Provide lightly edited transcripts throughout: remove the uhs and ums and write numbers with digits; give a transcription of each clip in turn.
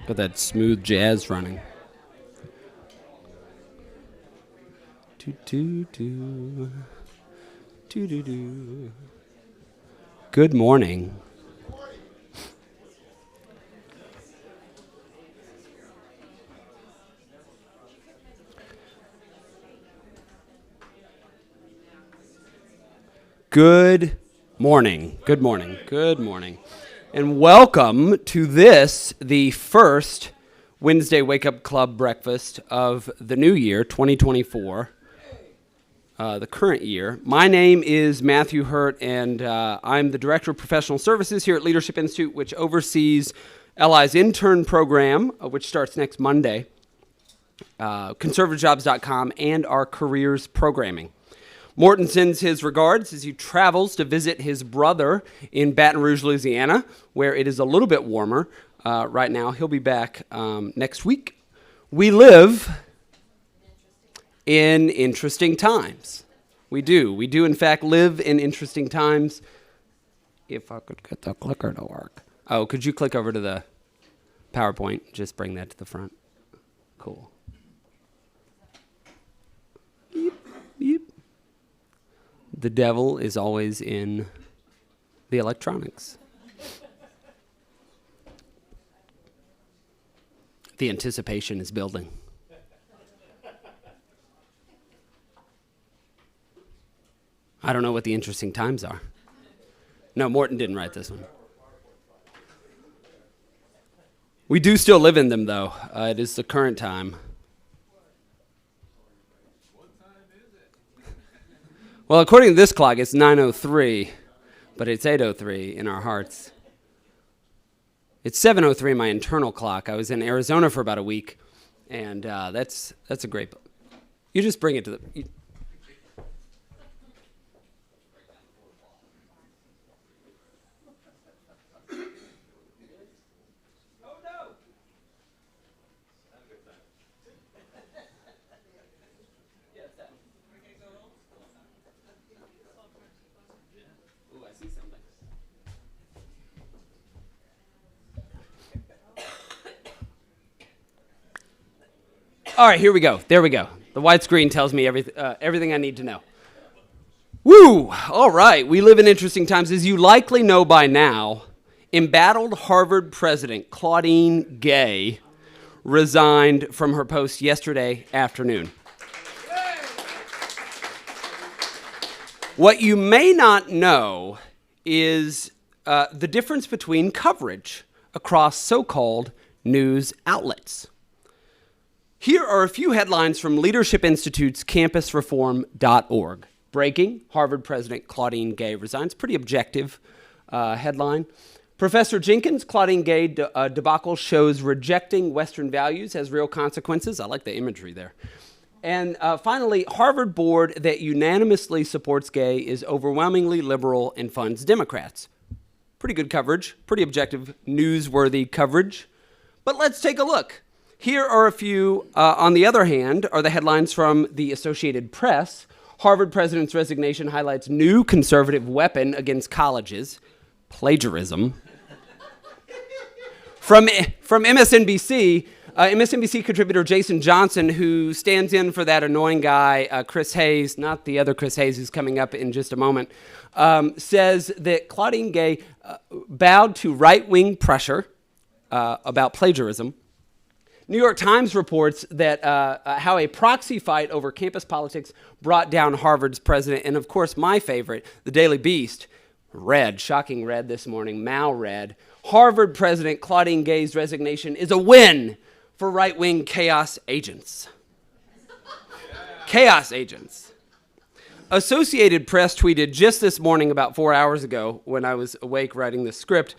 Got that smooth jazz running. Good morning. Good morning. Good morning. Good morning. And welcome to this, the first Wednesday Wake Up Club breakfast of the new year, 2024, the current year. My name is Matthew Hurt, and I'm the Director of Professional Services here at Leadership Institute, which oversees LI's intern program, which starts next Monday, conservativejobs.com, and our careers programming. Morton sends his regards as he travels to visit his brother in Baton Rouge, Louisiana, where it is a little bit warmer right now. He'll be back next week. We live in interesting times. We do. We do, in fact, live in interesting times. If I could get the clicker to work. Oh, could you click over to the PowerPoint? Just bring that to the front. Cool. Beep, beep. The devil is always in the electronics. The anticipation is building. I don't know what the interesting times are. No, Morton didn't write this one. We do still live in them, though. It is the current time. Well, according to this clock, it's 9:03, but it's 8:03 in our hearts. It's 7:03 in my internal clock. I was in Arizona for about a week, and that's a great. You just bring it to the. All right, here we go. There we go. The white screen tells me everything I need to know. Woo! All right, we live in interesting times. As you likely know by now, embattled Harvard president Claudine Gay resigned from her post yesterday afternoon. What you may not know is the difference between coverage across so-called news outlets. Here are a few headlines from Leadership Institute's campusreform.org. Breaking, Harvard President Claudine Gay resigns. Pretty objective headline. Professor Jenkins, Claudine Gay debacle shows rejecting Western values has real consequences. I like the imagery there. And finally, Harvard board that unanimously supports Gay is overwhelmingly liberal and funds Democrats. Pretty good coverage, pretty objective, newsworthy coverage. But let's take a look. Here are a few. On the other hand, are the headlines from the Associated Press. Harvard president's resignation highlights new conservative weapon against colleges, plagiarism. From MSNBC, MSNBC contributor Jason Johnson, who stands in for that annoying guy, Chris Hayes, not the other Chris Hayes who's coming up in just a moment, says that Claudine Gay bowed to right-wing pressure about plagiarism. New York Times reports that how a proxy fight over campus politics brought down Harvard's president. And of course, my favorite, the Daily Beast, red, shocking red this morning, Mao red. Harvard president Claudine Gay's resignation is a win for right-wing chaos agents. Chaos agents. Associated Press tweeted just this morning, about 4 hours ago, when I was awake writing the script,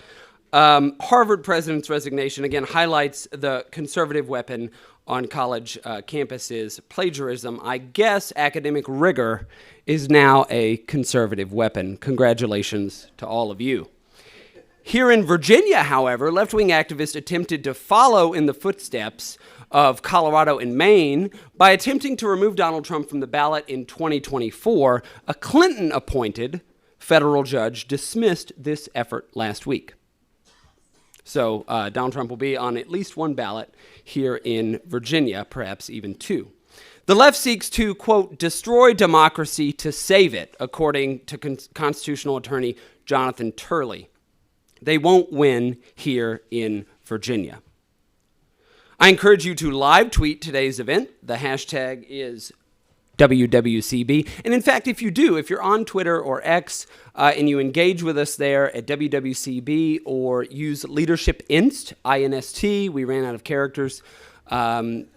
Harvard president's resignation, again, highlights the conservative weapon on college campuses, plagiarism. I guess academic rigor is now a conservative weapon. Congratulations to all of you. Here in Virginia, however, left-wing activists attempted to follow in the footsteps of Colorado and Maine by attempting to remove Donald Trump from the ballot in 2024. A Clinton-appointed federal judge dismissed this effort last week. So Donald Trump will be on at least one ballot here in Virginia, perhaps even two. The left seeks to, quote, destroy democracy to save it, according to constitutional attorney Jonathan Turley. They won't win here in Virginia. I encourage you to live tweet today's event. The hashtag is WWCB. And in fact, if you're on Twitter or X and you engage with us there at WWCB or use Leadership Inst, INST, we ran out of characters,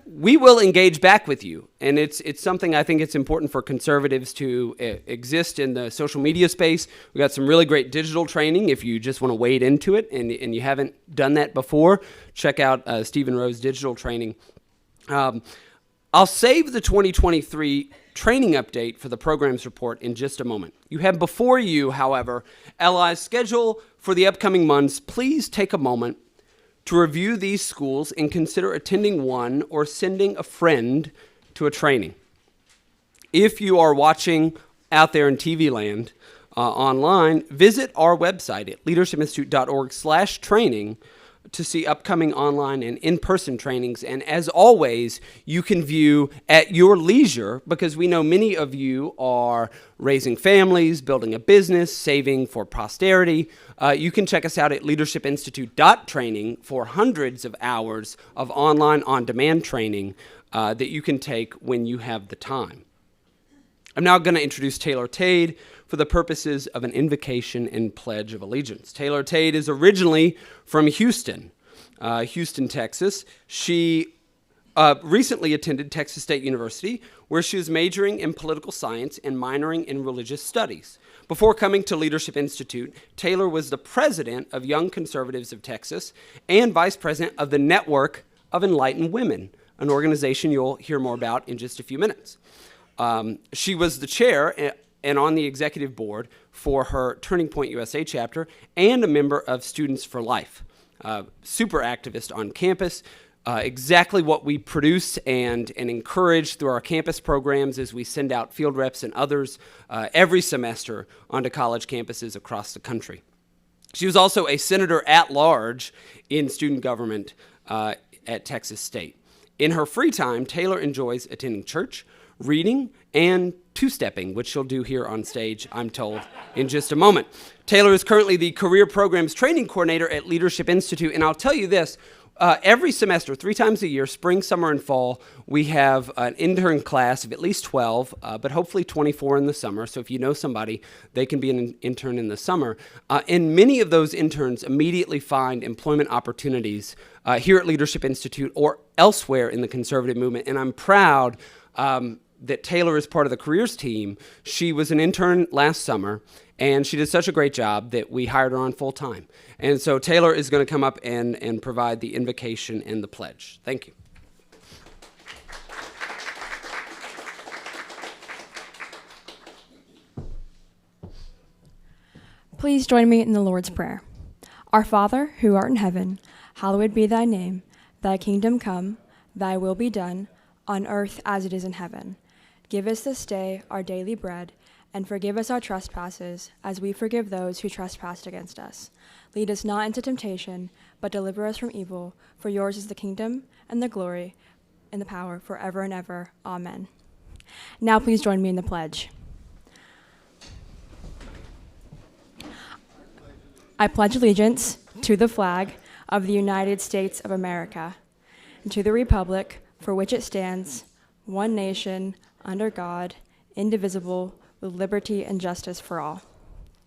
we will engage back with you. And it's something I think it's important for conservatives to exist in the social media space. We've got some really great digital training if you just want to wade into it and you haven't done that before. Check out Stephen Rowe's digital training. I'll save the 2023 training update for the programs report in just a moment. You have before you, however, LI's schedule for the upcoming months. Please take a moment to review these schools and consider attending one or sending a friend to a training. If you are watching out there in TV land online, visit our website at leadershipinstitute.org/training to see upcoming online and in-person trainings. And as always, you can view at your leisure, because we know many of you are raising families, building a business, saving for posterity. You can check us out at leadershipinstitute.training for hundreds of hours of online on-demand training that you can take when you have the time. I'm now going to introduce Taylor Tade for the purposes of an invocation and pledge of allegiance. Taylor Tade is originally from Houston, Texas. She recently attended Texas State University, where she was majoring in political science and minoring in religious studies. Before coming to Leadership Institute, Taylor was the president of Young Conservatives of Texas and vice president of the Network of Enlightened Women, an organization you'll hear more about in just a few minutes. She was the chair and on the executive board for her Turning Point USA chapter and a member of Students for Life. Super activist on campus, exactly what we produce and encourage through our campus programs as we send out field reps and others every semester onto college campuses across the country. She was also a senator at large in student government at Texas State. In her free time, Taylor enjoys attending church, reading, and two-stepping, which she'll do here on stage, I'm told, in just a moment. Taylor is currently the Career Programs Training Coordinator at Leadership Institute, and I'll tell you this, every semester, 3 times a year, spring, summer, and fall, we have an intern class of at least 12, but hopefully 24 in the summer. So if you know somebody, they can be an intern in the summer. And many of those interns immediately find employment opportunities here at Leadership Institute or elsewhere in the conservative movement. And I'm proud that Taylor is part of the careers team. She was an intern last summer, and she did such a great job that we hired her on full time. And so Taylor is going to come up and provide the invocation and the pledge. Thank you. Please join me in the Lord's Prayer. Our Father, who art in heaven, hallowed be thy name. Thy kingdom come, thy will be done, on earth as it is in heaven. Give us this day our daily bread, and forgive us our trespasses, as we forgive those who trespass against us. Lead us not into temptation, but deliver us from evil. For yours is the kingdom, and the glory, and the power, forever and ever. Amen. Now please join me in the pledge. I pledge allegiance to the flag of the United States of America, and to the republic for which it stands, one nation, under God, indivisible, with liberty and justice for all.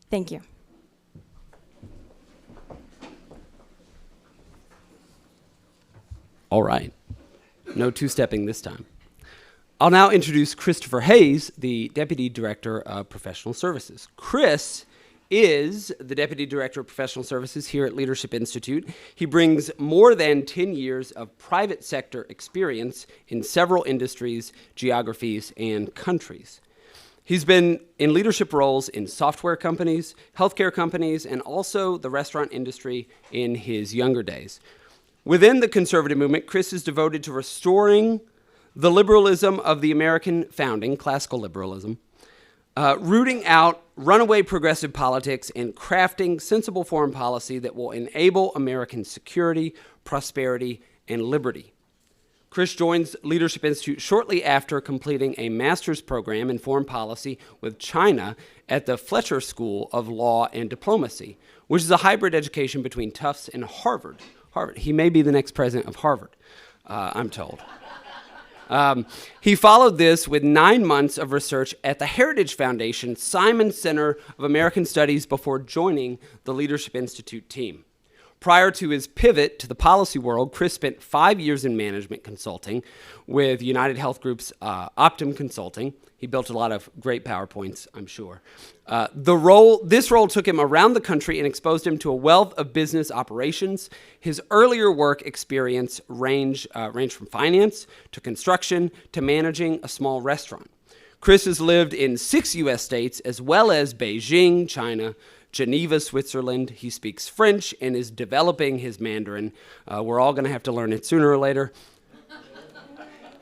Thank you. All right. No two-stepping this time. I'll now introduce Christopher Hayes, the Deputy Director of Professional Services. Chris is the Deputy Director of Professional Services here at Leadership Institute. He brings more than 10 years of private sector experience in several industries, geographies, and countries. He's been in leadership roles in software companies, healthcare companies, and also the restaurant industry in his younger days. Within the conservative movement, Chris is devoted to restoring the liberalism of the American founding, classical liberalism, rooting out runaway progressive politics and crafting sensible foreign policy that will enable American security, prosperity, and liberty. Chris joins Leadership Institute shortly after completing a master's program in foreign policy with China at the Fletcher School of Law and Diplomacy, which is a hybrid education between Tufts and Harvard. He may be the next president of Harvard, I'm told. He followed this with 9 months of research at the Heritage Foundation Simon Center of American Studies before joining the Leadership Institute team. Prior to his pivot to the policy world, Chris spent 5 years in management consulting with United Health Group's Optum Consulting. He built a lot of great PowerPoints, I'm sure. This role took him around the country and exposed him to a wealth of business operations. His earlier work experience ranged from finance to construction to managing a small restaurant. Chris has lived in 6 U.S. states as well as Beijing, China, Geneva, Switzerland. He speaks French and is developing his Mandarin. We're all going to have to learn it sooner or later.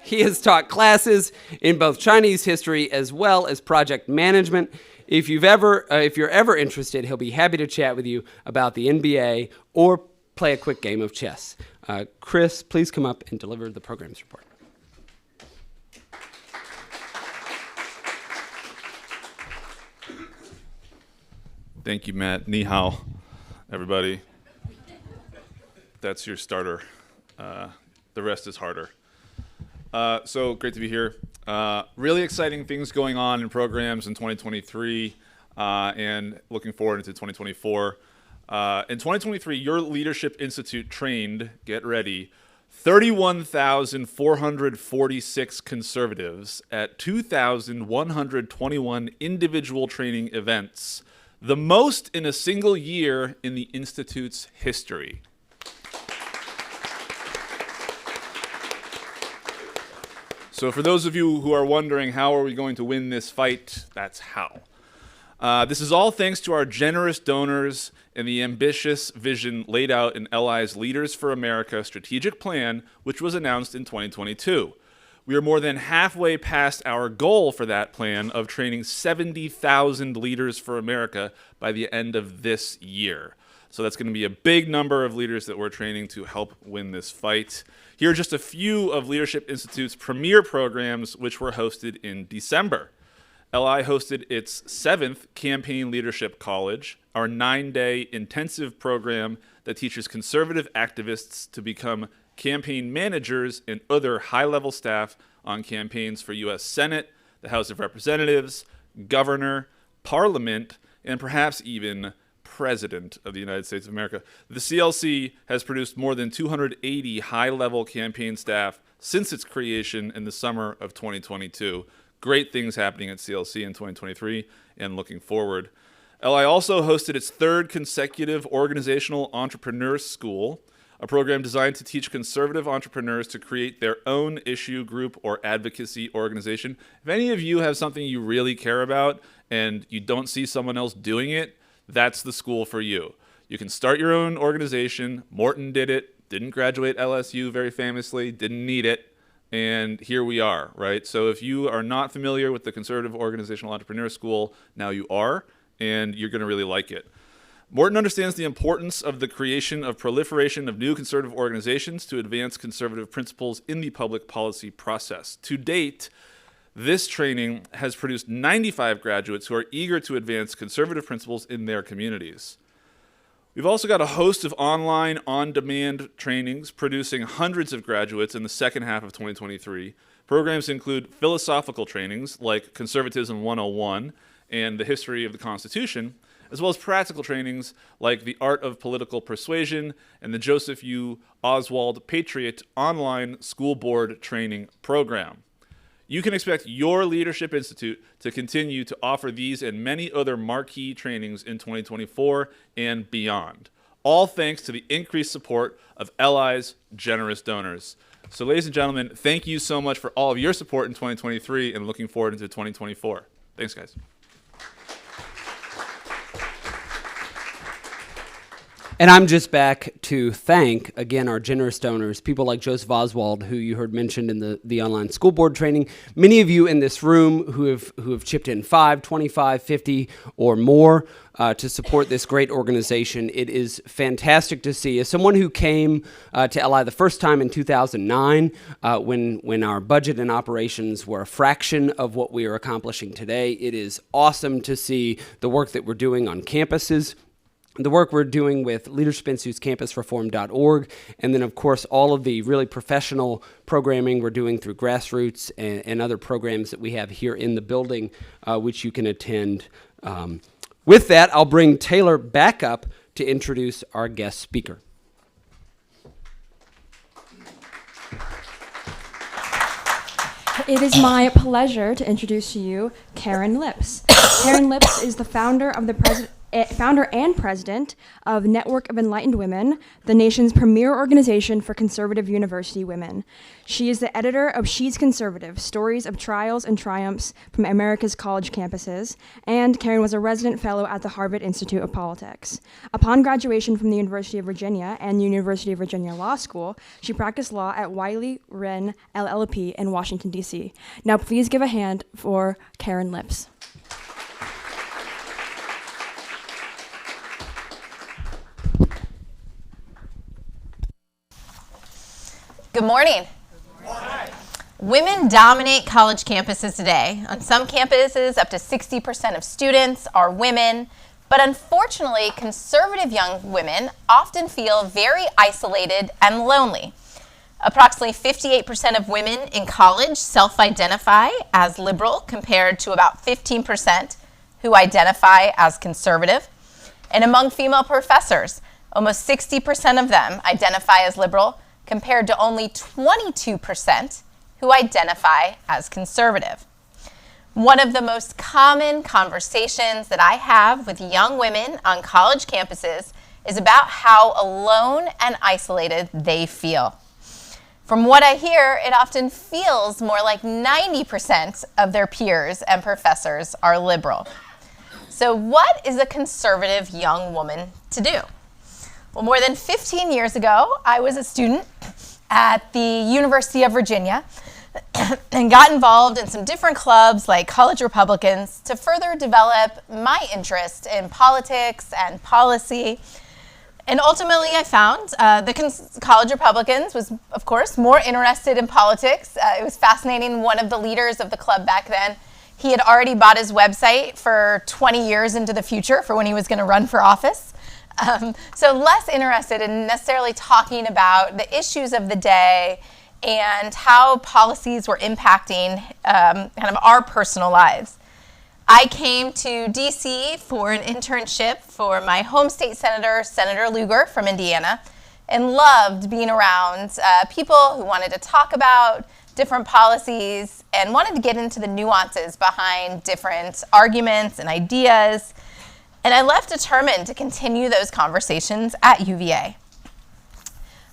He has taught classes in both Chinese history as well as project management. If you're ever interested, he'll be happy to chat with you about the NBA or play a quick game of chess. Chris, please come up and deliver the programs report. Thank you, Matt. Ni hao, everybody. That's your starter. The rest is harder. So great to be here. Really exciting things going on in programs in 2023 and looking forward into 2024. In 2023, your Leadership Institute trained, get ready, 31,446 conservatives at 2,121 individual training events, the most in a single year in the Institute's history. So for those of you who are wondering how are we going to win this fight, that's how. This is all thanks to our generous donors and the ambitious vision laid out in LI's Leaders for America strategic plan, which was announced in 2022. We are more than halfway past our goal for that plan of training 70,000 leaders for America by the end of this year. So that's going to be a big number of leaders that we're training to help win this fight. Here are just a few of Leadership Institute's premier programs, which were hosted in December. LI hosted its 7th Campaign Leadership College, our 9-day intensive program that teaches conservative activists to become campaign managers and other high-level staff on campaigns for U.S. Senate, the House of Representatives, Governor, Parliament, and perhaps even President of the United States of America. The CLC has produced more than 280 high-level campaign staff since its creation in the summer of 2022. Great things happening at CLC in 2023 and looking forward. LI also hosted its 3rd consecutive Organizational Entrepreneur School, a program designed to teach conservative entrepreneurs to create their own issue group or advocacy organization. If any of you have something you really care about and you don't see someone else doing it, that's the school for you. You can start your own organization. Morton did it, didn't graduate LSU very famously, didn't need it, and here we are, right? So if you are not familiar with the Conservative Organizational Entrepreneur School, now you are, and you're going to really like it. Morton understands the importance of the creation of proliferation of new conservative organizations to advance conservative principles in the public policy process. To date, this training has produced 95 graduates who are eager to advance conservative principles in their communities. We've also got a host of online, on-demand trainings producing hundreds of graduates in the second half of 2023. Programs include philosophical trainings like Conservatism 101 and the History of the Constitution, as well as practical trainings like the Art of Political Persuasion and the Joseph U. Oswald Patriot Online School Board Training Program. You can expect your Leadership Institute to continue to offer these and many other marquee trainings in 2024 and beyond, all thanks to the increased support of LI's generous donors. So ladies and gentlemen, thank you so much for all of your support in 2023 and looking forward into 2024. Thanks, guys. And I'm just back to thank, again, our generous donors, people like Joseph Oswald, who you heard mentioned in the online school board training. Many of you in this room who have chipped in 5, 25, 50, or more to support this great organization. It is fantastic to see. As someone who came to LI the first time in 2009, when our budget and operations were a fraction of what we are accomplishing today, it is awesome to see the work that we're doing on campuses, the work we're doing with Leadership Institute's campusreform.org, and then, of course, all of the really professional programming we're doing through Grassroots and other programs that we have here in the building, which you can attend. With that, I'll bring Taylor back up to introduce our guest speaker. It is my pleasure to introduce to you Karin Lips. Karin Lips is the founder and president of Network of Enlightened Women, the nation's premier organization for conservative university women. She is the editor of She's Conservative, Stories of Trials and Triumphs from America's College Campuses, and Karin was a resident fellow at the Harvard Institute of Politics. Upon graduation from the University of Virginia and University of Virginia Law School, she practiced law at Wiley Rein LLP in Washington, D.C. Now please give a hand for Karin Lips. Good morning. Good morning. Women dominate college campuses today. On some campuses, up to 60% of students are women. But unfortunately, conservative young women often feel very isolated and lonely. Approximately 58% of women in college self-identify as liberal, compared to about 15% who identify as conservative. And among female professors, almost 60% of them identify as liberal, compared to only 22% who identify as conservative. One of the most common conversations that I have with young women on college campuses is about how alone and isolated they feel. From what I hear, it often feels more like 90% of their peers and professors are liberal. So what is a conservative young woman to do? Well, more than 15 years ago, I was a student at the University of Virginia and got involved in some different clubs like College Republicans to further develop my interest in politics and policy. And ultimately, I found the College Republicans was, of course, more interested in politics. It was fascinating. One of the leaders of the club back then, he had already bought his website for 20 years into the future for when he was going to run for office. So less interested in necessarily talking about the issues of the day and how policies were impacting kind of our personal lives. I came to DC for an internship for my home state senator, Senator Lugar from Indiana, and loved being around people who wanted to talk about different policies and wanted to get into the nuances behind different arguments and ideas. And I left determined to continue those conversations at UVA.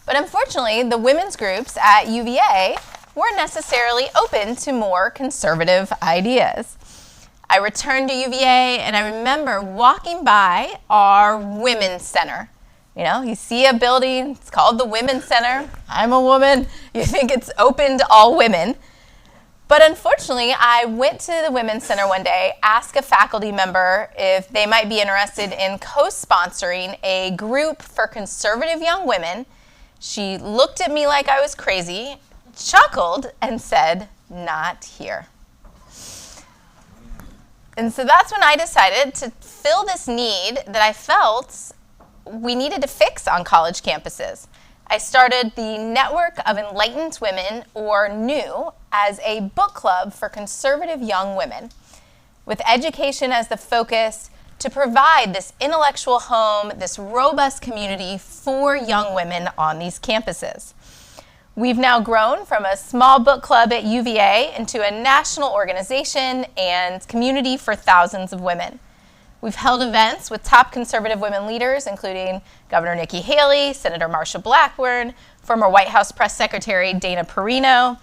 But unfortunately, the women's groups at UVA weren't necessarily open to more conservative ideas. I returned to UVA and I remember walking by our Women's Center. You know, you see a building, it's called the Women's Center. I'm a woman. You think it's open to all women. But unfortunately, I went to the Women's Center one day, asked a faculty member if they might be interested in co-sponsoring a group for conservative young women. She looked at me like I was crazy, chuckled, and said, "Not here." And so that's when I decided to fill this need that I felt we needed to fix on college campuses. I started the Network of Enlightened Women, or NEW, as a book club for conservative young women, with education as the focus to provide this intellectual home, this robust community for young women on these campuses. We've now grown from a small book club at UVA into a national organization and community for thousands of women. We've held events with top conservative women leaders, including Governor Nikki Haley, Senator Marsha Blackburn, former White House Press Secretary Dana Perino.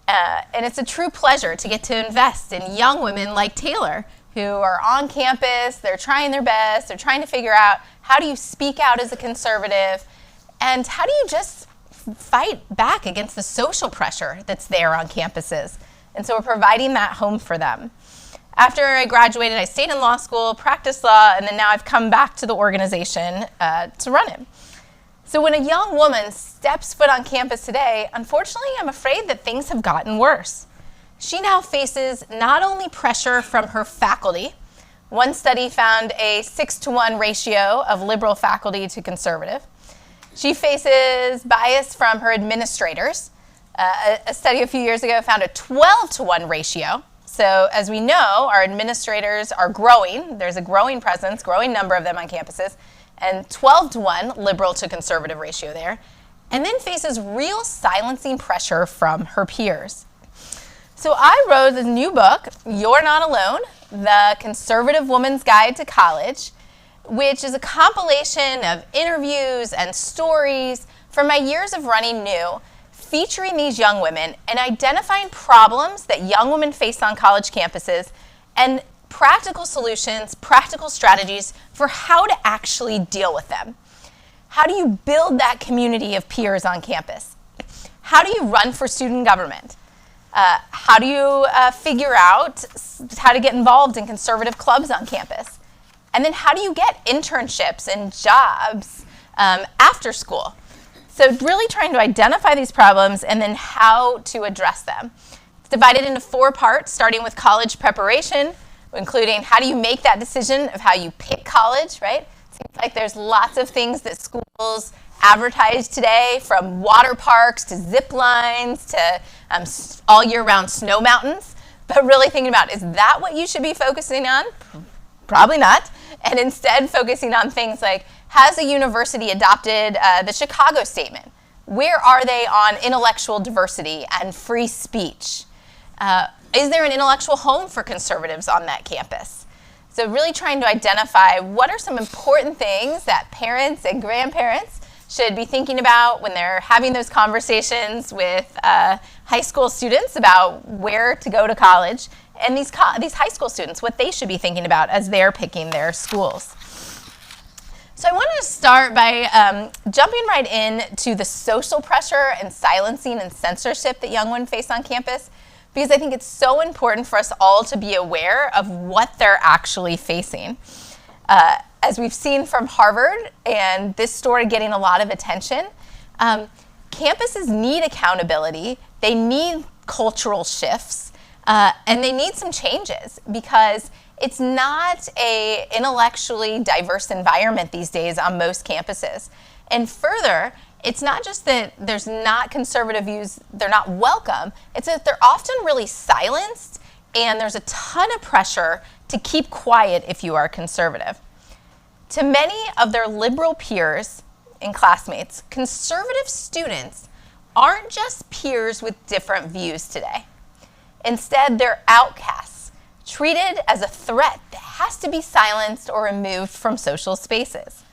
And it's a true pleasure to get to invest in young women like Taylor, who are on campus, they're trying their best, they're trying to figure out How do you speak out as a conservative? And how do you just fight back against the social pressure that's there on campuses? And so we're providing that home for them. After I graduated, I stayed in law school, practiced law, and then now I've come back to the organization to run it. So when a young woman steps foot on campus today, unfortunately, I'm afraid that things have gotten worse. She now faces not only pressure from her faculty. One study found a 6-to-1 ratio of liberal faculty to conservative. She faces bias from her administrators. A study a few years ago found a 12-to-1 ratio. So as we know, our administrators are growing. There's a growing presence, growing number of them on campuses, and 12-to-1 liberal to conservative ratio there. And then faces real silencing pressure from her peers. So I wrote this new book, You're Not Alone, The Conservative Woman's Guide to College, which is a compilation of interviews and stories from my years of running New, featuring these young women and identifying problems that young women face on college campuses and practical solutions, practical strategies for how to actually deal with them. How do you build that community of peers on campus? How do you run for student government? How do you figure out how to get involved in conservative clubs on campus? And then how do you get internships and jobs after school? So really trying to identify these problems and then how to address them. It's divided into 4 parts, starting with college preparation, including how do you make that decision of how you pick college, right? It seems like there's lots of things that schools advertise today, from water parks to zip lines to all year round snow mountains. But really thinking about, is that what you should be focusing on? Probably not. And instead focusing on things like, has a university adopted the Chicago Statement? Where are they on intellectual diversity and free speech? Is there an intellectual home for conservatives on that campus? So really trying to identify what are some important things that parents and grandparents should be thinking about when they're having those conversations with high school students about where to go to college, and these high school students, what they should be thinking about as they're picking their schools. So I wanted to start by jumping right into the social pressure and silencing and censorship that young women face on campus, because I think it's so important for us all to be aware of what they're actually facing. As we've seen from Harvard, and this story getting a lot of attention, campuses need accountability, they need cultural shifts, and they need some changes, because it's not an intellectually diverse environment these days on most campuses. And further, it's not just that there's not conservative views, they're not welcome, it's that they're often really silenced, and there's a ton of pressure to keep quiet if you are conservative. To many of their liberal peers and classmates, conservative students aren't just peers with different views today. Instead, they're outcasts, treated as a threat that has to be silenced or removed from social spaces.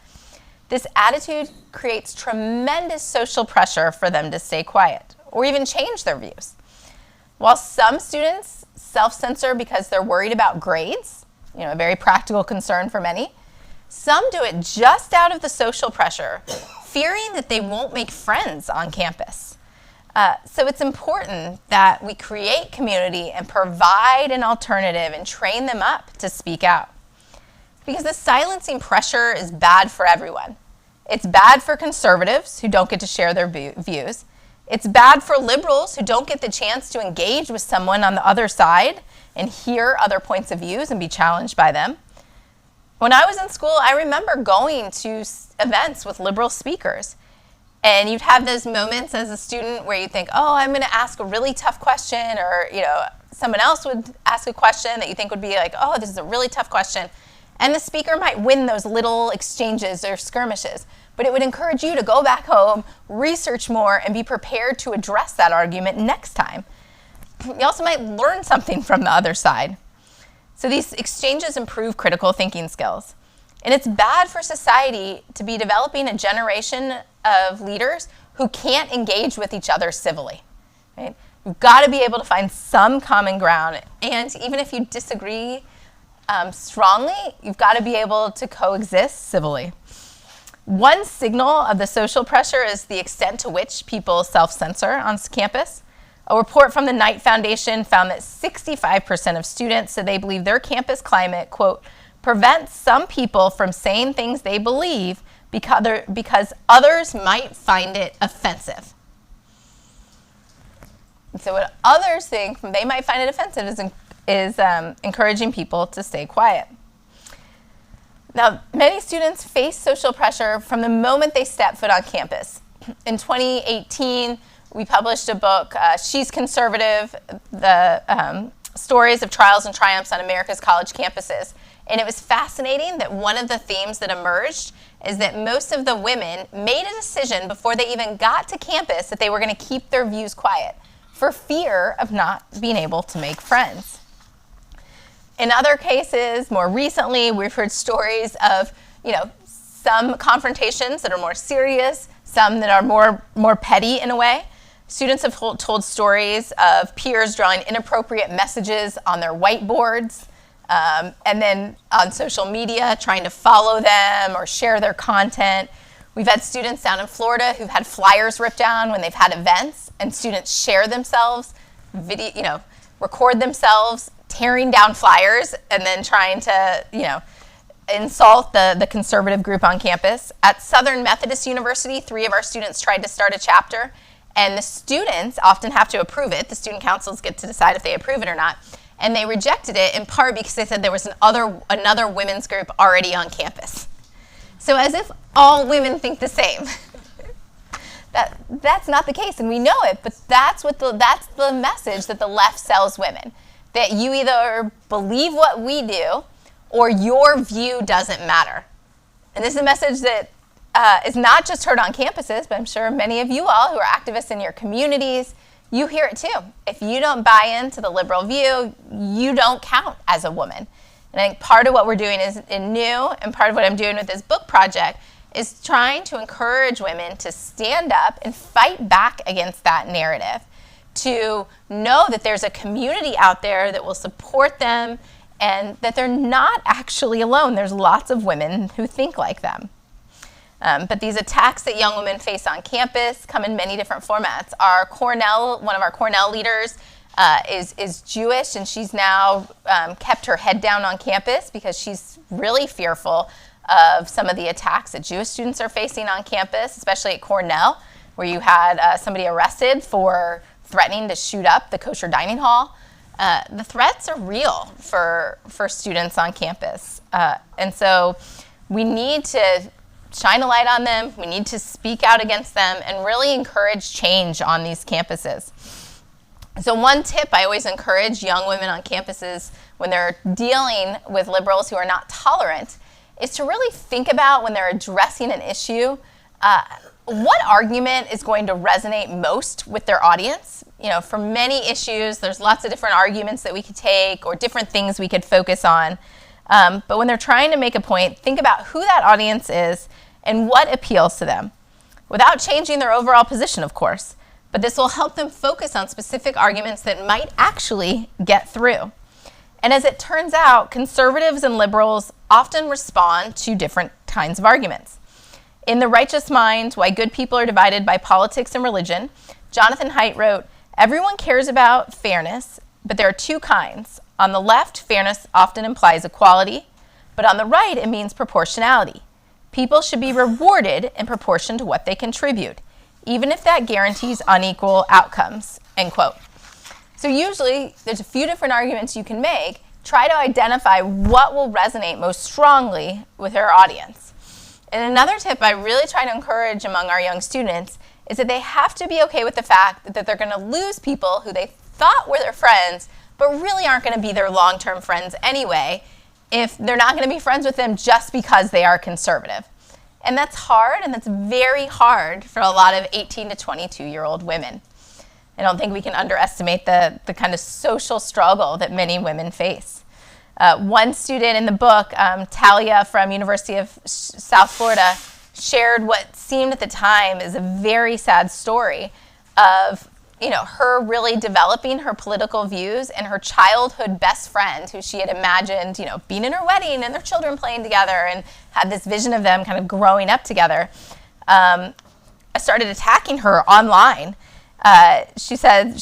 This attitude creates tremendous social pressure for them to stay quiet or even change their views. While some students self-censor because they're worried about grades, a very practical concern for many, some do it just out of the social pressure, fearing that they won't make friends on campus. So it's important that we create community and provide an alternative and train them up to speak out. Because the silencing pressure is bad for everyone. It's bad for conservatives who don't get to share their views. It's bad for liberals who don't get the chance to engage with someone on the other side and hear other points of views and be challenged by them. When I was in school, I remember going to events with liberal speakers. And you'd have those moments as a student where you think, oh, I'm going to ask a really tough question, or someone else would ask a question that you think would be like, oh, this is a really tough question. And the speaker might win those little exchanges or skirmishes. But it would encourage you to go back home, research more, and be prepared to address that argument next time. You also might learn something from the other side. So these exchanges improve critical thinking skills. And it's bad for society to be developing a generation of leaders who can't engage with each other civilly. Right? You've got to be able to find some common ground. And even if you disagree strongly, you've got to be able to coexist civilly. One signal of the social pressure is the extent to which people self-censor on campus. A report from the Knight Foundation found that 65% of students said they believe their campus climate, quote, prevents some people from saying things they believe because others might find it offensive. And so what others think they might find it offensive is encouraging people to stay quiet. Now, many students face social pressure from the moment they step foot on campus. In 2018, we published a book, She's Conservative, the Stories of Trials and Triumphs on America's College Campuses. And it was fascinating that one of the themes that emerged is that most of the women made a decision before they even got to campus that they were going to keep their views quiet for fear of not being able to make friends. In other cases, more recently, we've heard stories of, some confrontations that are more serious, some that are more petty in a way. Students have told stories of peers drawing inappropriate messages on their whiteboards, and then on social media trying to follow them or share their content. We've had students down in Florida who've had flyers ripped down when they've had events, and students share themselves, record themselves tearing down flyers and then trying to, insult the conservative group on campus. At Southern Methodist University, 3 of our students tried to start a chapter, and the students often have to approve it. The student councils get to decide if they approve it or not. And they rejected it in part because they said there was another women's group already on campus. So as if all women think the same. That's not the case, and we know it, but that's the message that the left sells women. That you either believe what we do or your view doesn't matter. And this is a message that is not just heard on campuses, but I'm sure many of you all who are activists in your communities, you hear it too. If you don't buy into the liberal view, you don't count as a woman. And I think part of what we're doing is new, and part of what I'm doing with this book project is trying to encourage women to stand up and fight back against that narrative, to know that there's a community out there that will support them and that they're not actually alone. There's lots of women who think like them. But these attacks that young women face on campus come in many different formats. One of our Cornell leaders is Jewish, and she's now kept her head down on campus because she's really fearful of some of the attacks that Jewish students are facing on campus, especially at Cornell, where you had somebody arrested for threatening to shoot up the kosher dining hall. The threats are real for students on campus. And so we need to shine a light on them. We need to speak out against them and really encourage change on these campuses. So one tip I always encourage young women on campuses when they're dealing with liberals who are not tolerant is to really think about when they're addressing an issue, what argument is going to resonate most with their audience? For many issues, there's lots of different arguments that we could take or different things we could focus on. But when they're trying to make a point, think about who that audience is and what appeals to them, without changing their overall position, of course. But this will help them focus on specific arguments that might actually get through. And as it turns out, conservatives and liberals often respond to different kinds of arguments. In The Righteous Mind, Why Good People Are Divided by Politics and Religion, Jonathan Haidt wrote, "Everyone cares about fairness, but there are 2 kinds. On the left, fairness often implies equality, but on the right, it means proportionality. People should be rewarded in proportion to what they contribute, even if that guarantees unequal outcomes," end quote. So usually, there's a few different arguments you can make. Try to identify what will resonate most strongly with your audience. And another tip I really try to encourage among our young students is that they have to be okay with the fact that they're going to lose people who they thought were their friends, but really aren't going to be their long-term friends anyway, if they're not going to be friends with them just because they are conservative. And that's hard, and that's very hard for a lot of 18 to 22-year-old women. I don't think we can underestimate the kind of social struggle that many women face. One student in the book, Talia from University of South Florida, shared what seemed at the time is a very sad story of her really developing her political views, and her childhood best friend, who she had imagined, being in her wedding and their children playing together and had this vision of them kind of growing up together, started attacking her online. She said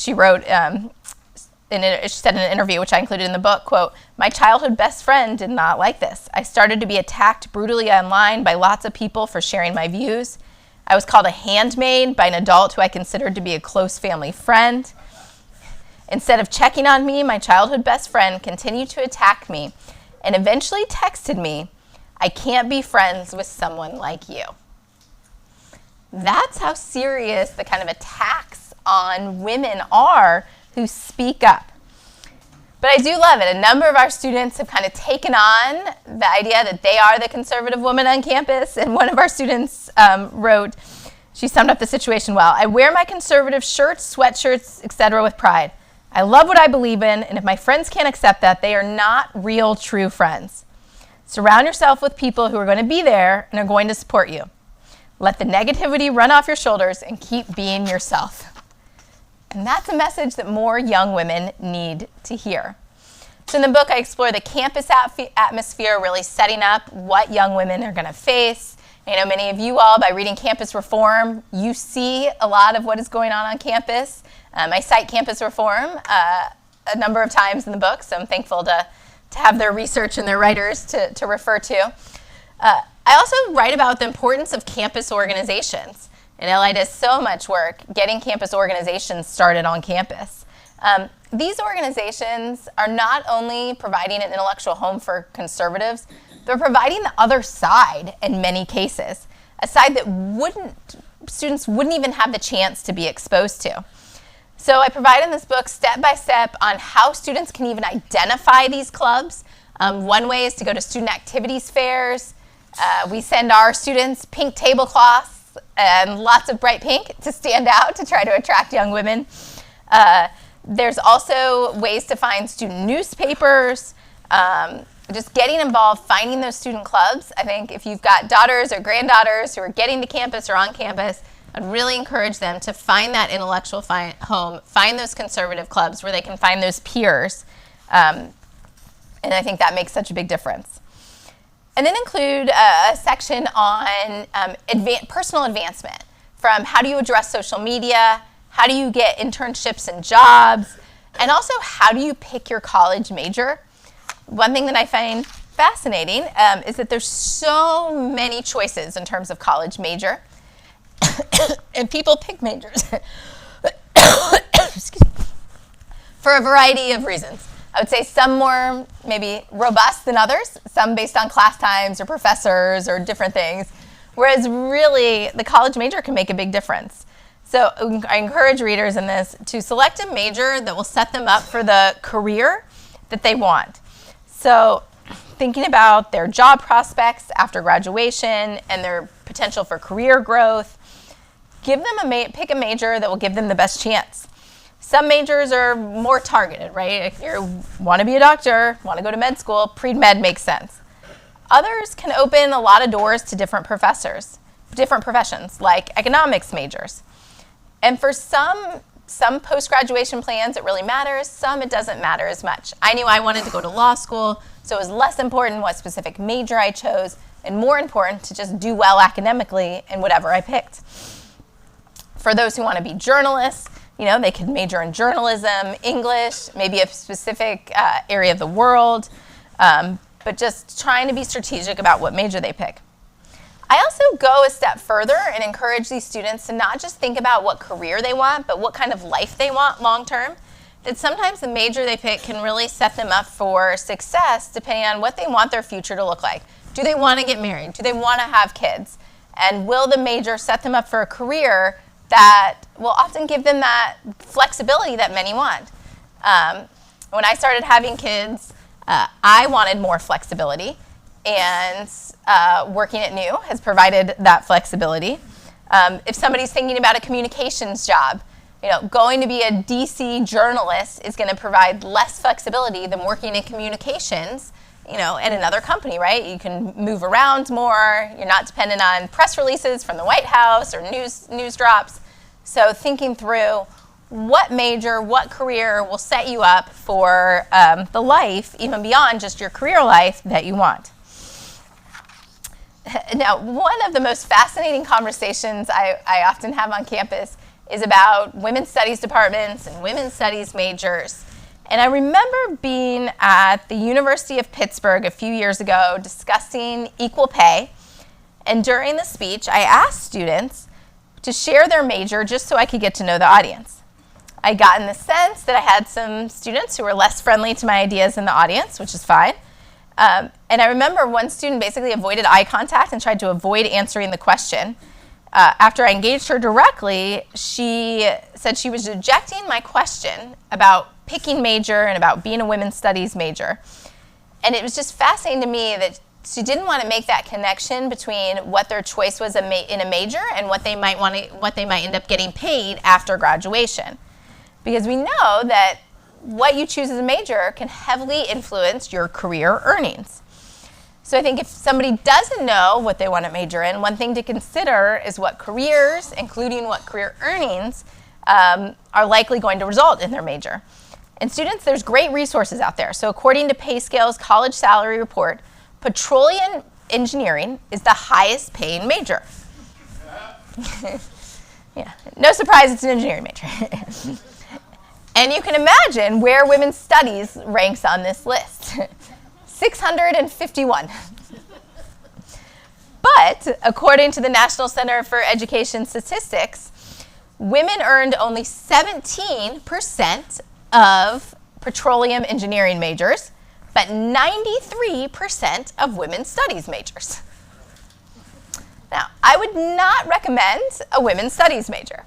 in an interview, which I included in the book, quote, "My childhood best friend did not like this. I started to be attacked brutally online by lots of people for sharing my views. I was called a handmaid by an adult who I considered to be a close family friend. Instead of checking on me, my childhood best friend continued to attack me and eventually texted me, 'I can't be friends with someone like you.'" That's how serious the kind of attacks on women are who speak up. But I do love it. A number of our students have kind of taken on the idea that they are the conservative woman on campus. And one of our students wrote, she summed up the situation well, "I wear my conservative shirts, sweatshirts, etc. with pride. I love what I believe in, and if my friends can't accept that, they are not real, true friends. Surround yourself with people who are going to be there and are going to support you. Let the negativity run off your shoulders and keep being yourself." And that's a message that more young women need to hear. So in the book, I explore the campus atmosphere, really setting up what young women are going to face. I know many of you all, by reading Campus Reform, you see a lot of what is going on campus. I cite Campus Reform a number of times in the book, so I'm thankful to have their research and their writers to refer to. I also write about the importance of campus organizations. And LI does so much work getting campus organizations started on campus. These organizations are not only providing an intellectual home for conservatives, they're providing the other side in many cases, a side that students wouldn't even have the chance to be exposed to. So I provide in this book step-by-step on how students can even identify these clubs. One way is to go to student activities fairs. We send our students pink tablecloths and lots of bright pink to stand out to try to attract young women. There's also ways to find student newspapers, just getting involved, finding those student clubs. I think if you've got daughters or granddaughters who are getting to campus or on campus, I'd really encourage them to find that intellectual home, find those conservative clubs where they can find those peers. And I think that makes such a big difference. And then include a section on personal advancement, from how do you address social media, how do you get internships and jobs, and also how do you pick your college major. One thing that I find fascinating is that there's so many choices in terms of college major, and people pick majors for a variety of reasons. I would say some more maybe robust than others, some based on class times or professors or different things, whereas really the college major can make a big difference. So I encourage readers in this to select a major that will set them up for the career that they want. So thinking about their job prospects after graduation and their potential for career growth, give them pick a major that will give them the best chance. Some majors are more targeted, right? If you want to be a doctor, want to go to med school, pre-med makes sense. Others can open a lot of doors to different professions, like economics majors. And for some post-graduation plans, it really matters. Some, it doesn't matter as much. I knew I wanted to go to law school, so it was less important what specific major I chose, and more important to just do well academically in whatever I picked. For those who want to be journalists, they could major in journalism, English, maybe a specific area of the world, but just trying to be strategic about what major they pick. I also go a step further and encourage these students to not just think about what career they want, but what kind of life they want long term. That sometimes the major they pick can really set them up for success depending on what they want their future to look like. Do they want to get married? Do they want to have kids? And will the major set them up for a career that will often give them that flexibility that many want? When I started having kids, I wanted more flexibility, and working at New has provided that flexibility. If somebody's thinking about a communications job, going to be a DC journalist is going to provide less flexibility than working in communications, at another company, right? You can move around more. You're not dependent on press releases from the White House or news drops. So thinking through what major, what career will set you up for the life, even beyond just your career life, that you want. Now, one of the most fascinating conversations I often have on campus is about women's studies departments and women's studies majors. And I remember being at the University of Pittsburgh a few years ago discussing equal pay. And during the speech, I asked students to share their major just so I could get to know the audience. I got in the sense that I had some students who were less friendly to my ideas in the audience, which is fine. And I remember one student basically avoided eye contact and tried to avoid answering the question. After I engaged her directly, she said she was rejecting my question about picking major and about being a women's studies major. And it was just fascinating to me that she didn't want to make that connection between what their choice was in a major and what they might end up getting paid after graduation. Because we know that what you choose as a major can heavily influence your career earnings. So I think if somebody doesn't know what they want to major in, one thing to consider is what careers, including what career earnings, are likely going to result in their major. And students, there's great resources out there. So according to PayScale's college salary report, petroleum engineering is the highest paying major. Yeah, no surprise it's an engineering major. And you can imagine where women's studies ranks on this list. 651. But according to the National Center for Education Statistics, women earned only 17% of petroleum engineering majors, but 93% of women's studies majors. Now, I would not recommend a women's studies major.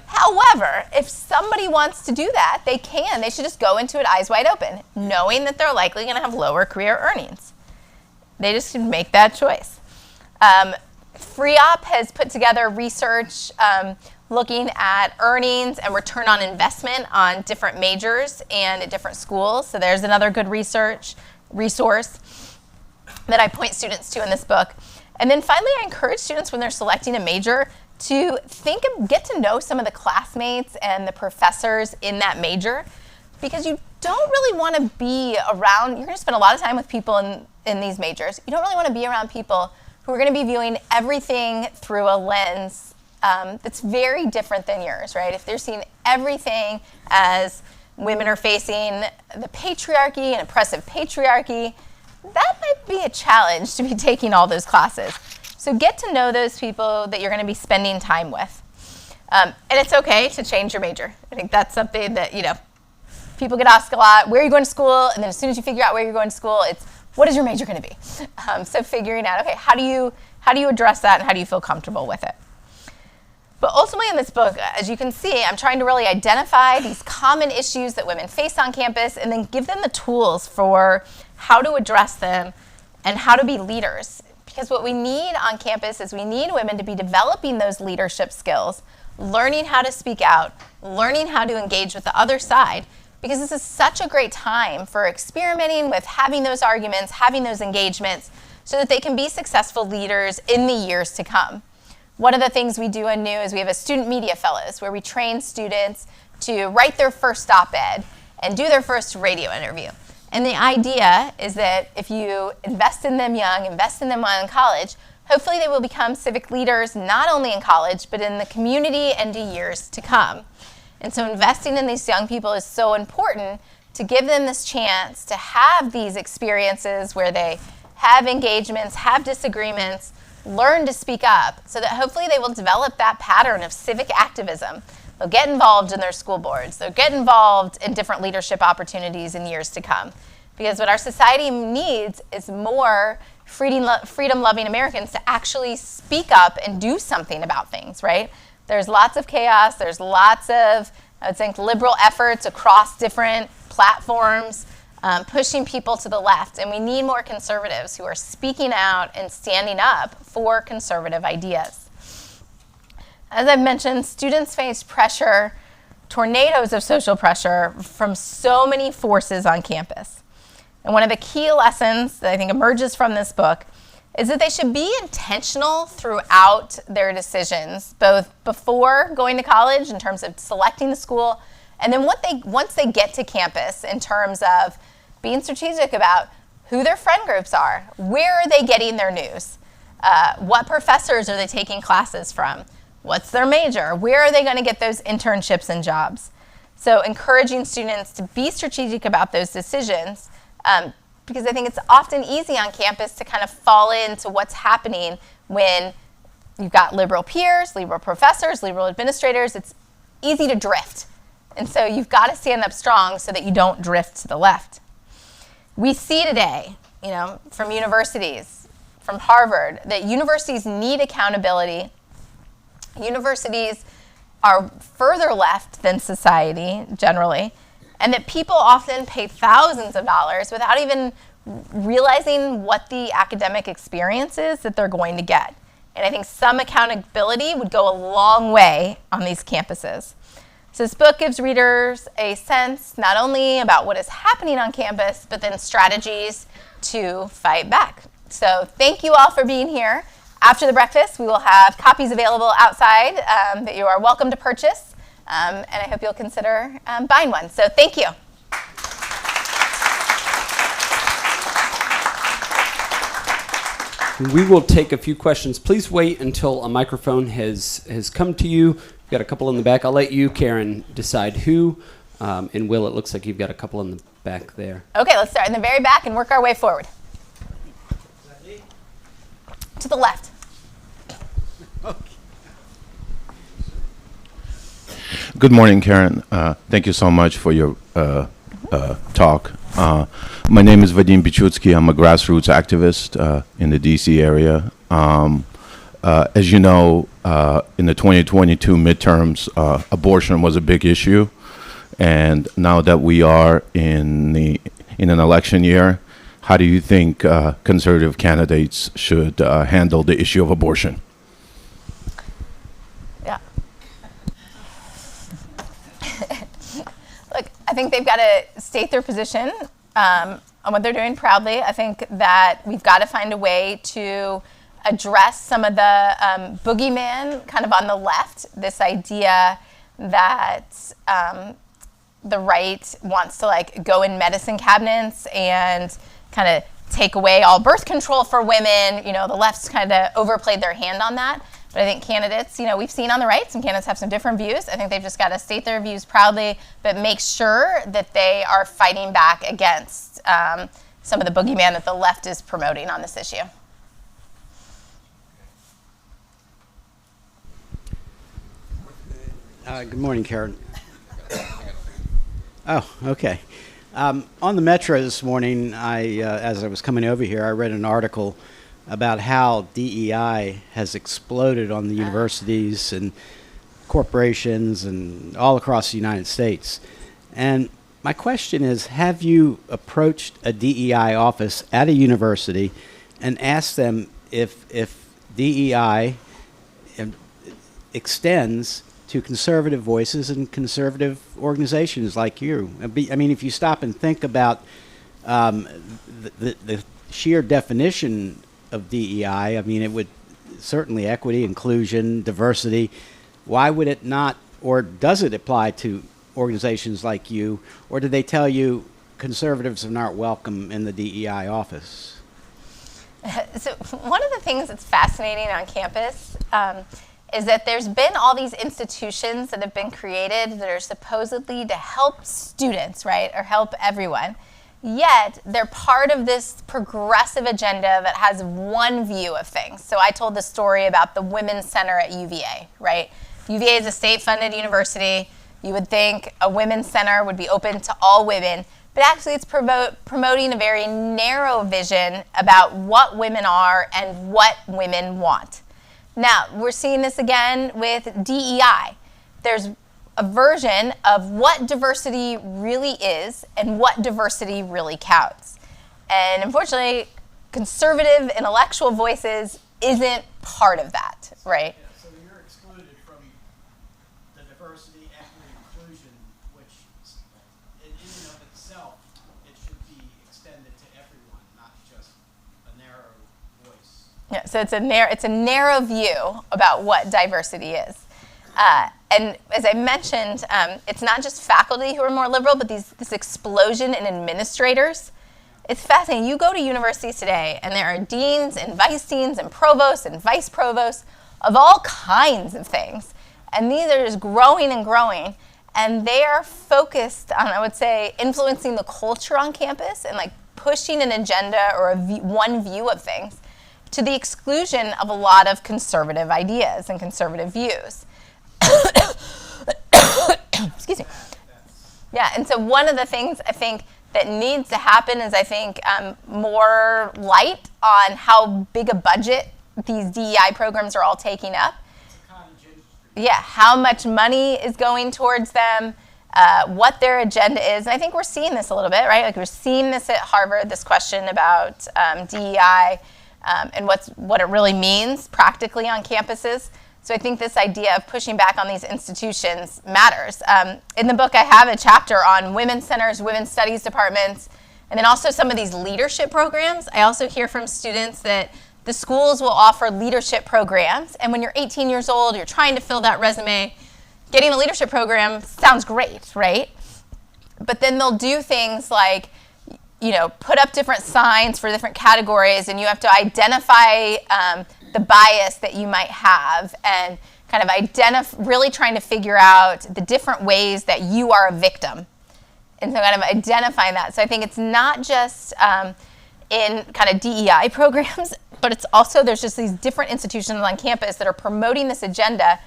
However, if somebody wants to do that, they can. They should just go into it eyes wide open, knowing that they're likely going to have lower career earnings. They just should make that choice. FreeOp has put together research looking at earnings and return on investment on different majors and at different schools. So there's another good resource that I point students to in this book. And then finally, I encourage students when they're selecting a major to get to know some of the classmates and the professors in that major, because you don't really want to be around, you're going to spend a lot of time with people in these majors. You don't really want to be around people who are going to be viewing everything through a lens that's very different than yours, right? If they're seeing everything as women are facing the patriarchy and oppressive patriarchy, that might be a challenge to be taking all those classes. So get to know those people that you're going to be spending time with. And it's okay to change your major. I think that's something that, people get asked a lot, where are you going to school? And then as soon as you figure out where you're going to school, it's, what is your major going to be? So figuring out, okay, how do you address that and how do you feel comfortable with it? But ultimately in this book, as you can see, I'm trying to really identify these common issues that women face on campus and then give them the tools for how to address them and how to be leaders. Because what we need on campus is we need women to be developing those leadership skills, learning how to speak out, learning how to engage with the other side, because this is such a great time for experimenting with having those arguments, having those engagements, so that they can be successful leaders in the years to come. One of the things we do in New is we have a student media fellows where we train students to write their first op-ed and do their first radio interview. And the idea is that if you invest in them young, invest in them while in college, hopefully they will become civic leaders not only in college, but in the community and in years to come. And so investing in these young people is so important to give them this chance to have these experiences where they have engagements, have disagreements, learn to speak up, so that hopefully they will develop that pattern of civic activism. They'll get involved in their school boards. They'll get involved in different leadership opportunities in years to come. Because what our society needs is more freedom-loving Americans to actually speak up and do something about things, right? There's lots of chaos. There's lots of, I would think, liberal efforts across different platforms, pushing people to the left. And we need more conservatives who are speaking out and standing up for conservative ideas. As I've mentioned, students face pressure, tornadoes of social pressure from so many forces on campus. And one of the key lessons that I think emerges from this book is that they should be intentional throughout their decisions, both before going to college in terms of selecting the school, and then once they get to campus in terms of being strategic about who their friend groups are, where are they getting their news, what professors are they taking classes from, what's their major, where are they going to get those internships and jobs. So encouraging students to be strategic about those decisions, because I think it's often easy on campus to kind of fall into what's happening when you've got liberal peers, liberal professors, liberal administrators. It's easy to drift. And so you've got to stand up strong so that you don't drift to the left. We see today, from universities, from Harvard, that universities need accountability. Universities are further left than society generally, and that people often pay thousands of dollars without even realizing what the academic experience is that they're going to get. And I think some accountability would go a long way on these campuses. So this book gives readers a sense not only about what is happening on campus, but then strategies to fight back. So thank you all for being here. After the breakfast, we will have copies available outside that you are welcome to purchase. And I hope you'll consider buying one. So thank you. We will take a few questions. Please wait until a microphone has come to you. We've got a couple in the back. I'll let you, Karin, decide who. And Will, it looks like you've got a couple in the back there. Okay, let's start in the very back and work our way forward. To the left. Good morning, Karin. Thank you so much for your talk. My name is Vadim Bichutsky. I'm a grassroots activist in the D.C. area. As you know, in the 2022 midterms, abortion was a big issue. And now that we are in an election year, how do you think conservative candidates should handle the issue of abortion? Yeah. Look, I think they've got to state their position on what they're doing proudly. I think that we've got to find a way to address some of the boogeyman kind of on the left, this idea that the right wants to go in medicine cabinets and kind of take away all birth control for women. The left's kind of overplayed their hand on that. But I think candidates, we've seen on the right, some candidates have some different views. I think they've just got to state their views proudly, but make sure that they are fighting back against some of the boogeyman that the left is promoting on this issue. Good morning, Karin. Oh, okay. On the Metro this morning, as I was coming over here, I read an article about how DEI has exploded on the universities and corporations and all across the United States. And my question is, have you approached a DEI office at a university and asked them if DEI extends to conservative voices and conservative organizations like you? I mean, if you stop and think about the sheer definition of DEI, I mean, it would certainly equity, inclusion, diversity. Why would it not, or does it apply to organizations like you, or do they tell you conservatives are not welcome in the DEI office? So one of the things that's fascinating on campus is that there's been all these institutions that have been created that are supposedly to help students, right, or help everyone. Yet they're part of this progressive agenda that has one view of things. So I told the story about the Women's Center at UVA, right? UVA is a state-funded university. You would think a women's center would be open to all women, but actually it's promoting a very narrow vision about what women are and what women want. Now, we're seeing this again with DEI. There's a version of what diversity really is and what diversity really counts. And unfortunately, conservative intellectual voices isn't part of that, right? Yeah, so you're excluded from the diversity, equity, inclusion, which in and of itself, it should be extended to everyone, not just a narrow voice. Yeah, so it's a narrow view about what diversity is. And as I mentioned, it's not just faculty who are more liberal, but this explosion in administrators. It's fascinating. You go to universities today, and there are deans and vice deans and provosts and vice provosts of all kinds of things. And these are just growing and growing. And they are focused on, I would say, influencing the culture on campus and like pushing an agenda or one view of things to the exclusion of a lot of conservative ideas and conservative views. Excuse me. Yeah, and so one of the things I think that needs to happen is I think more light on how big a budget these DEI programs are all taking up. Yeah, how much money is going towards them, what their agenda is. And I think we're seeing this a little bit, right? Like we're seeing this at Harvard, this question about DEI and what it really means practically on campuses. So I think this idea of pushing back on these institutions matters. In the book, I have a chapter on women's centers, women's studies departments, and then also some of these leadership programs. I also hear from students that the schools will offer leadership programs, and when you're 18 years old, you're trying to fill that resume, getting a leadership program sounds great, right? But then they'll do things like, put up different signs for different categories, and you have to identify the bias that you might have and kind of really trying to figure out the different ways that you are a victim. And so kind of identifying that. So I think it's not just in kind of DEI programs, but it's also there's just these different institutions on campus that are promoting this agenda,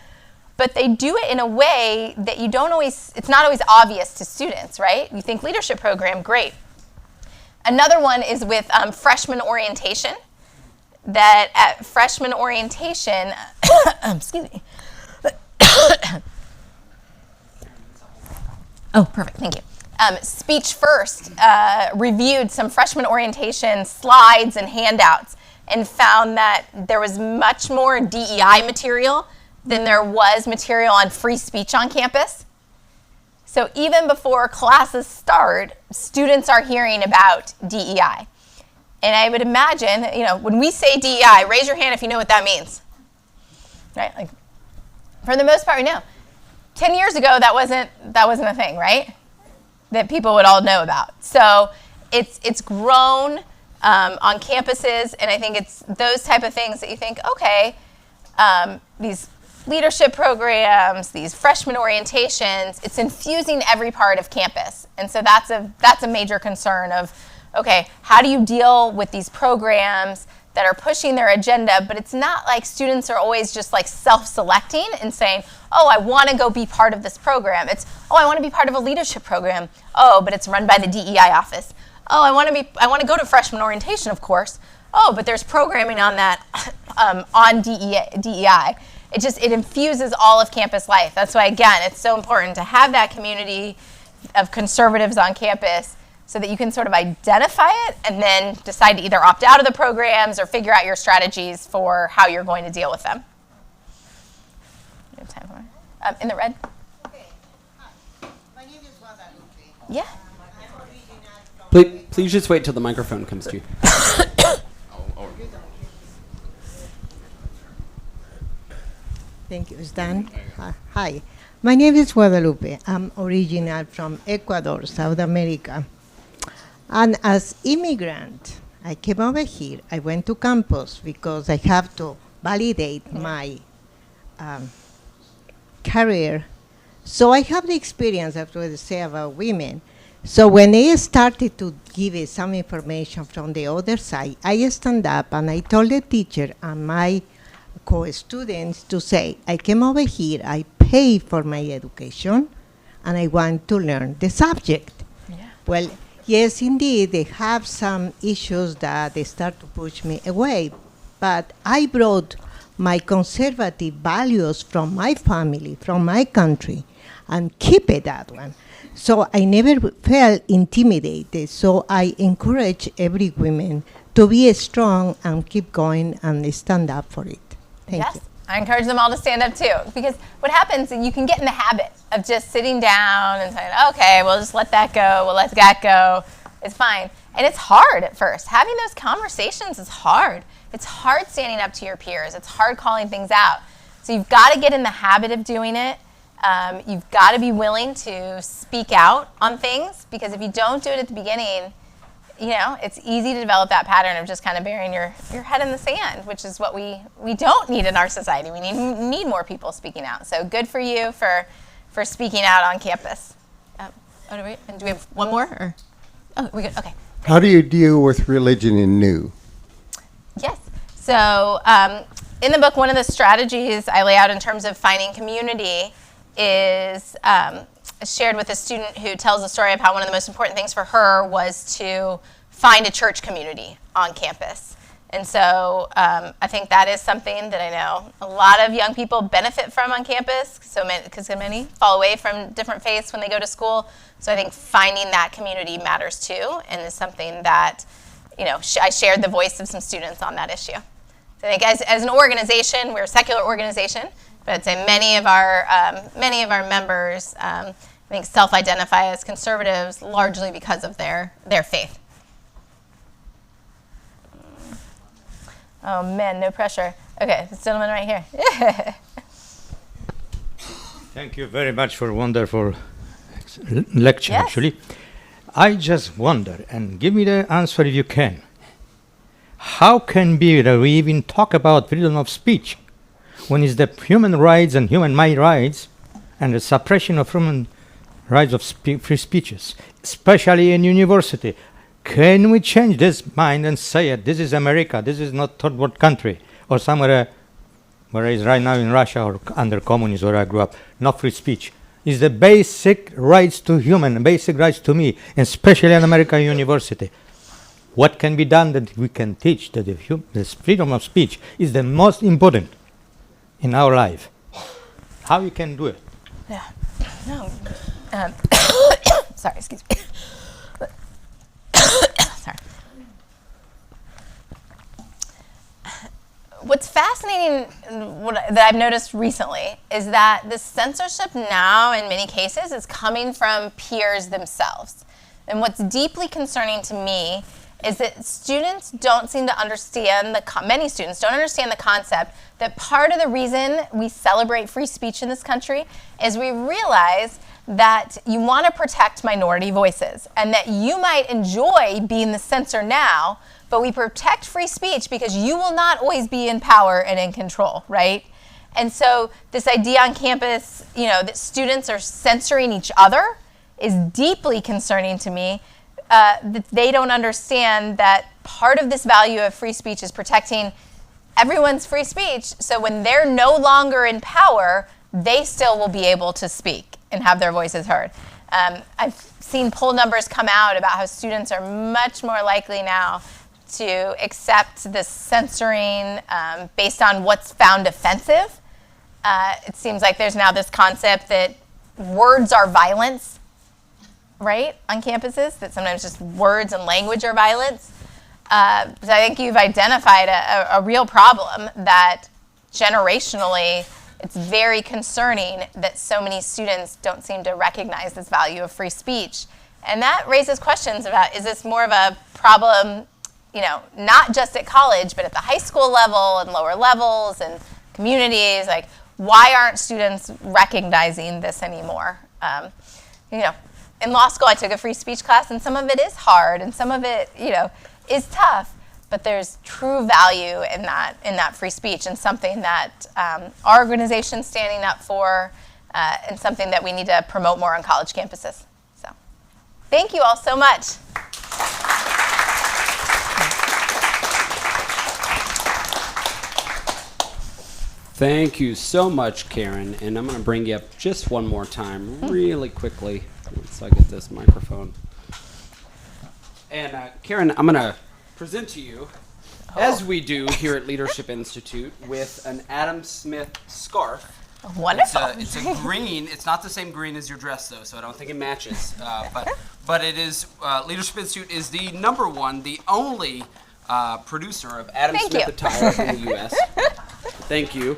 but they do it in a way that it's not always obvious to students, right? You think leadership program, great. Another one is with freshman orientation. That at freshman orientation, excuse me. Oh, perfect, thank you. Speech First reviewed some freshman orientation slides and handouts and found that there was much more DEI material than there was material on free speech on campus. So even before classes start, students are hearing about DEI. And I would imagine, when we say DEI, raise your hand if you know what that means. Right? Like, for the most part, we know. 10 years ago, that wasn't a thing, right? That people would all know about. So it's grown on campuses, and I think it's those type of things that you think, okay, these leadership programs, these freshman orientations, it's infusing every part of campus. And so that's a major concern of, okay, how do you deal with these programs that are pushing their agenda, but it's not like students are always just like self-selecting and saying, oh, I want to go be part of this program. It's, oh, I want to be part of a leadership program. Oh, but it's run by the DEI office. Oh, I want to go to freshman orientation, of course. Oh, but there's programming on that, on DEI. It infuses all of campus life. That's why, again, it's so important to have that community of conservatives on campus so that you can sort of identify it and then decide to either opt out of the programs or figure out your strategies for how you're going to deal with them. You have time for in the red? Okay. Hi. My name is Guadalupe. Yeah. I'm original from Please just wait till the microphone comes to you. Thank you. Is done? Hi. My name is Guadalupe. I'm original from Ecuador, South America. And as immigrant, I came over here. I went to campus because I have to validate my career. So I have the experience of what they say about women. So when they started to give some information from the other side, I stand up and I told the teacher and my co-students to say, I came over here, I pay for my education, and I want to learn the subject. Yeah. Well, yes, indeed, they have some issues that they start to push me away, but I brought my conservative values from my family, from my country, and keep it that one. So I never felt intimidated, so I encourage every woman to be strong and keep going and stand up for it. Thank you. I encourage them all to stand up too, because what happens is you can get in the habit of just sitting down and saying, okay, we'll just let that go, we'll let that go, it's fine. And it's hard at first. Having those conversations is hard. It's hard standing up to your peers. It's hard calling things out. So you've got to get in the habit of doing it. You've got to be willing to speak out on things, because if you don't do it at the beginning, it's easy to develop that pattern of just kind of burying your head in the sand, which is what we don't need in our society. We need more people speaking out. So good for you for speaking out on campus. Do we have one more? Or? Oh, we're good. Okay. How do you deal with religion in new? Yes. So in the book, one of the strategies I lay out in terms of finding community is shared with a student who tells a story of how one of the most important things for her was to find a church community on campus. And so I think that is something that I know a lot of young people benefit from on campus, because many fall away from different faiths when they go to school. So I think finding that community matters too, and is something that, I shared the voice of some students on that issue. So I think as an organization, we're a secular organization, but I'd say many of our members, I think, self-identify as conservatives largely because of their faith. Oh man, no pressure. Okay, this gentleman right here. Thank you very much for a wonderful lecture, Yes. actually. I just wonder, and give me the answer if you can. How can be that we even talk about freedom of speech when it's the human rights and human rights and the suppression of human rights of free speeches, especially in university? Can we change this mind and say this is America, this is not third world country, or somewhere where is right now in Russia or under communism where I grew up, not free speech? Is the basic rights to human, basic rights to me, especially in American university. What can be done that we can teach that this freedom of speech is the most important in our life? How you can do it? Yeah. No. Sorry, excuse me. Sorry. What's fascinating that I've noticed recently is that the censorship now, in many cases, is coming from peers themselves. And what's deeply concerning to me is that students don't seem to understand, many students don't understand the concept that part of the reason we celebrate free speech in this country is we realize that you want to protect minority voices and that you might enjoy being the censor now, but we protect free speech because you will not always be in power and in control, right? And so this idea on campus, that students are censoring each other is deeply concerning to me. That they don't understand that part of this value of free speech is protecting everyone's free speech. So when they're no longer in power, they still will be able to speak and have their voices heard. I've seen poll numbers come out about how students are much more likely now to accept this censoring based on what's found offensive. It seems like there's now this concept that words are violence, right, on campuses, that sometimes just words and language are violence. So I think you've identified a real problem that generationally it's very concerning that so many students don't seem to recognize this value of free speech. And that raises questions about, is this more of a problem, not just at college, but at the high school level and lower levels and communities? Like, why aren't students recognizing this anymore? In law school, I took a free speech class, and some of it is hard, and some of it, is tough. But there's true value in that free speech, and something that our organization's standing up for, and something that we need to promote more on college campuses. So, thank you all so much. Thank you so much, Karin. And I'm going to bring you up just one more time, really quickly, once I get this microphone. And Karin, I'm going to present to you, as we do here at Leadership Institute, with an Adam Smith scarf. Wonderful. It's a green. It's not the same green as your dress, though, so I don't think it matches. But it is, Leadership Institute is the #1, the only producer of Adam Smith attire in the U.S. Thank you.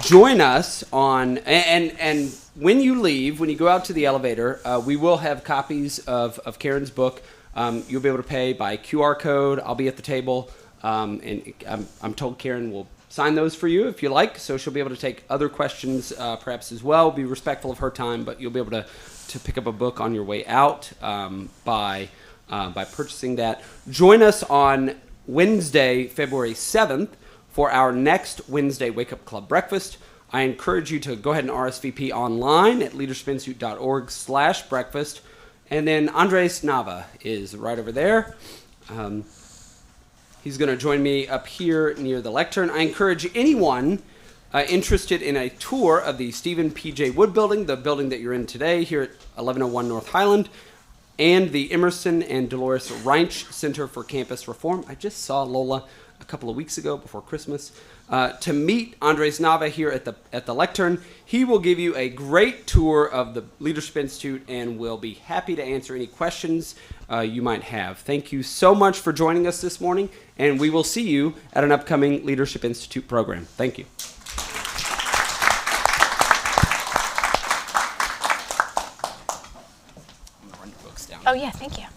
Join us on, and when you leave, when you go out to the elevator, we will have copies of Karin's book You'll be able to pay by QR code. I'll be at the table, and I'm told Karin will sign those for you if you like, so she'll be able to take other questions perhaps as well. Be respectful of her time, but you'll be able to pick up a book on your way out by purchasing that. Join us on Wednesday, February 7th for our next Wednesday Wake Up Club breakfast. I encourage you to go ahead and RSVP online at leadershipinstitute.org/breakfast. And then Andres Nava is right over there. He's going to join me up here near the lectern. I encourage anyone interested in a tour of the Stephen P.J. Wood building, the building that you're in today here at 1101 North Highland, and the Emerson and Dolores Reinsch Center for Campus Reform. I just saw Lola a couple of weeks ago before Christmas to meet Andres Nava here at the lectern. He will give you a great tour of the Leadership Institute and will be happy to answer any questions you might have. Thank you so much for joining us this morning, and we will see you at an upcoming Leadership Institute program. Thank you. Oh, yeah, thank you.